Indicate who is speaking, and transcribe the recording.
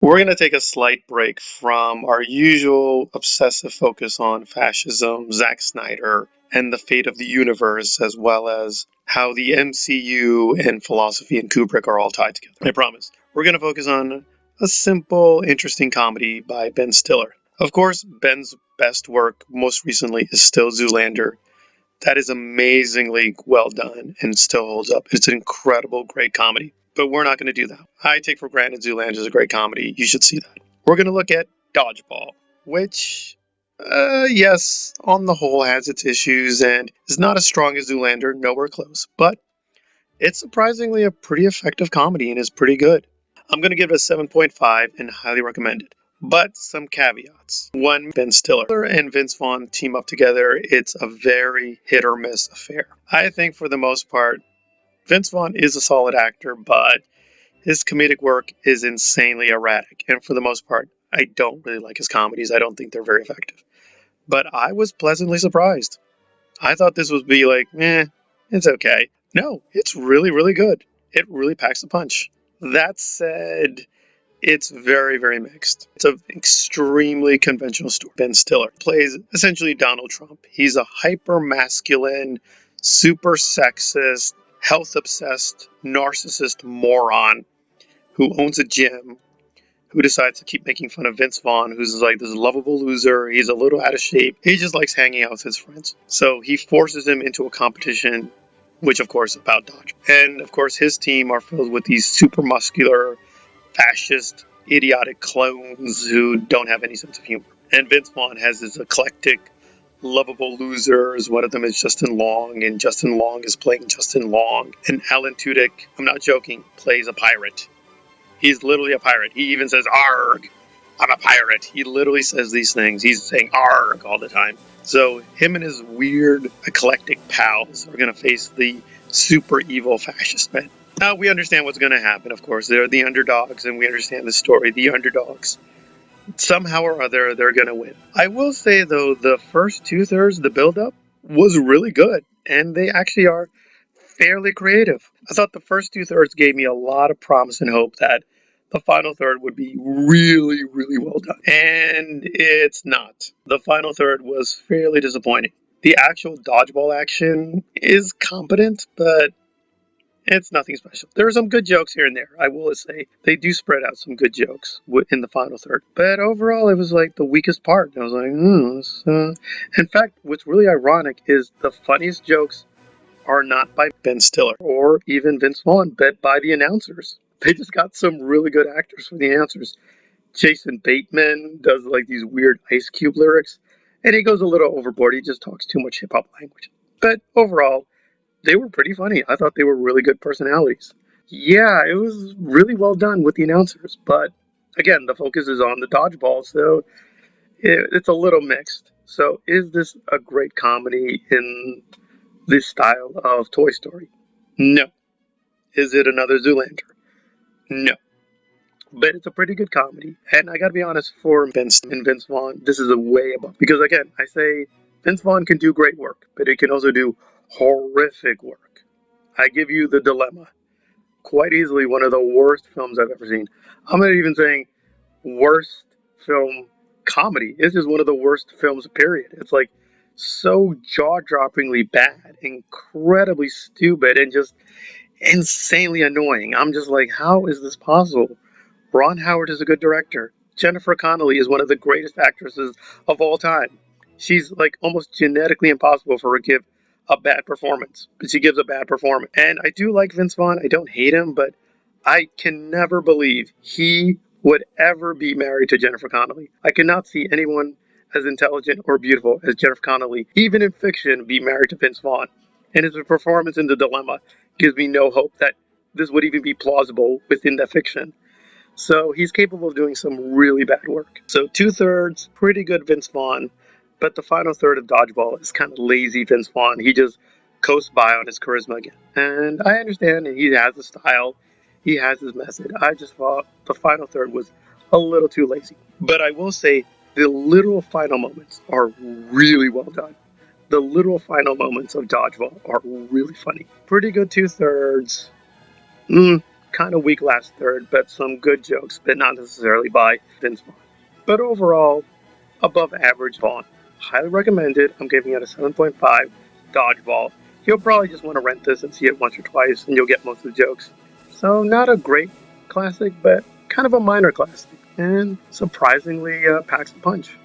Speaker 1: We're going to take a slight break from our usual obsessive focus on fascism, Zack Snyder, and the fate of the universe, as well as how the MCU and philosophy and Kubrick are all tied together. I promise. We're going to focus on a simple, interesting comedy by Ben Stiller. Of course, Ben's best work most recently is still Zoolander. That is amazingly well done and still holds up. It's an incredible, great comedy. But we're not going to do that. I take for granted Zoolander is a great comedy. You should see that. We're going to look at Dodgeball, which, yes, on the whole has its issues and is not as strong as Zoolander, nowhere close. But it's surprisingly a pretty effective comedy and is pretty good. I'm going to give it a 7.5 and highly recommend it. But some caveats. One, Ben Stiller and Vince Vaughn team up together. It's a very hit or miss affair. I think for the most part, Vince Vaughn is a solid actor, but his comedic work is insanely erratic. And for the most part, I don't really like his comedies. I don't think they're very effective. But I was pleasantly surprised. I thought this would be like, it's okay. No, it's really, really good. It really packs a punch. That said, it's very, very mixed. It's an extremely conventional story. Ben Stiller plays essentially Donald Trump. He's a hyper masculine, super sexist, health obsessed, narcissist moron who owns a gym, who decides to keep making fun of Vince Vaughn, who's like this lovable loser. He's a little out of shape. He just likes hanging out with his friends. So he forces him into a competition, which of course is about dodge. And of course his team are filled with these super muscular, fascist, idiotic clones who don't have any sense of humor. And Vince Vaughn has his eclectic, lovable losers. One of them is Justin Long, and Justin Long is playing Justin Long. And Alan Tudyk, I'm not joking, plays a pirate. He's literally a pirate. He even says, "Arg, I'm a pirate." He literally says these things. He's saying "arg" all the time. So him and his weird, eclectic pals are going to face the super evil fascist men. Now, we understand what's going to happen, of course. They're the underdogs, and we understand the story. The underdogs, somehow or other, they're going to win. I will say, though, the first two-thirds, the build-up, was really good. And they actually are fairly creative. I thought the first two-thirds gave me a lot of promise and hope that the final third would be really, really well done. And it's not. The final third was fairly disappointing. The actual dodgeball action is competent, but it's nothing special. There are some good jokes here and there, I will say. They do spread out some good jokes in the final third. But overall, it was like the weakest part. I was like, In fact, what's really ironic is the funniest jokes are not by Ben Stiller or even Vince Vaughn, but by the announcers. They just got some really good actors for the announcers. Jason Bateman does like these weird Ice Cube lyrics, and he goes a little overboard. He just talks too much hip hop language. But overall, they were pretty funny. I thought they were really good personalities. Yeah, it was really well done with the announcers, but again, the focus is on the dodgeball, so it's a little mixed. So, is this a great comedy in this style of Toy Story? No. Is it another Zoolander? No. But it's a pretty good comedy. And I gotta be honest, for Vince and Vince Vaughn, this is a way above. Because again, I say Vince Vaughn can do great work, but he can also do horrific work. I give you The Dilemma. Quite easily one of the worst films I've ever seen. I'm not even saying worst film comedy. It's just one of the worst films, period. It's like so jaw-droppingly bad, incredibly stupid, and just insanely annoying. I'm just like, how is this possible? Ron Howard is a good director. Jennifer Connelly is one of the greatest actresses of all time. She's like almost genetically impossible for her to give a bad performance, but she gives a bad performance. And I do like Vince Vaughn. I don't hate him, but I can never believe he would ever be married to Jennifer Connelly. I cannot see anyone as intelligent or beautiful as Jennifer Connelly, even in fiction, be married to Vince Vaughn. And his performance in The Dilemma gives me no hope that this would even be plausible within that fiction. So he's capable of doing some really bad work. So two-thirds, pretty good Vince Vaughn, but the final third of Dodgeball is kind of lazy Vince Vaughn. He just coasts by on his charisma again. And I understand he has a style, he has his method. I just thought the final third was a little too lazy. But I will say the literal final moments are really well done. The literal final moments of Dodgeball are really funny. Pretty good two-thirds. kind of weak last third, but some good jokes, but not necessarily by Vince Vaughn. But overall, above average Vaughn. Highly recommended. I'm giving it a 7.5. Dodgeball. You'll probably just want to rent this and see it once or twice, and you'll get most of the jokes. So, not a great classic, but kind of a minor classic, and surprisingly packs a punch.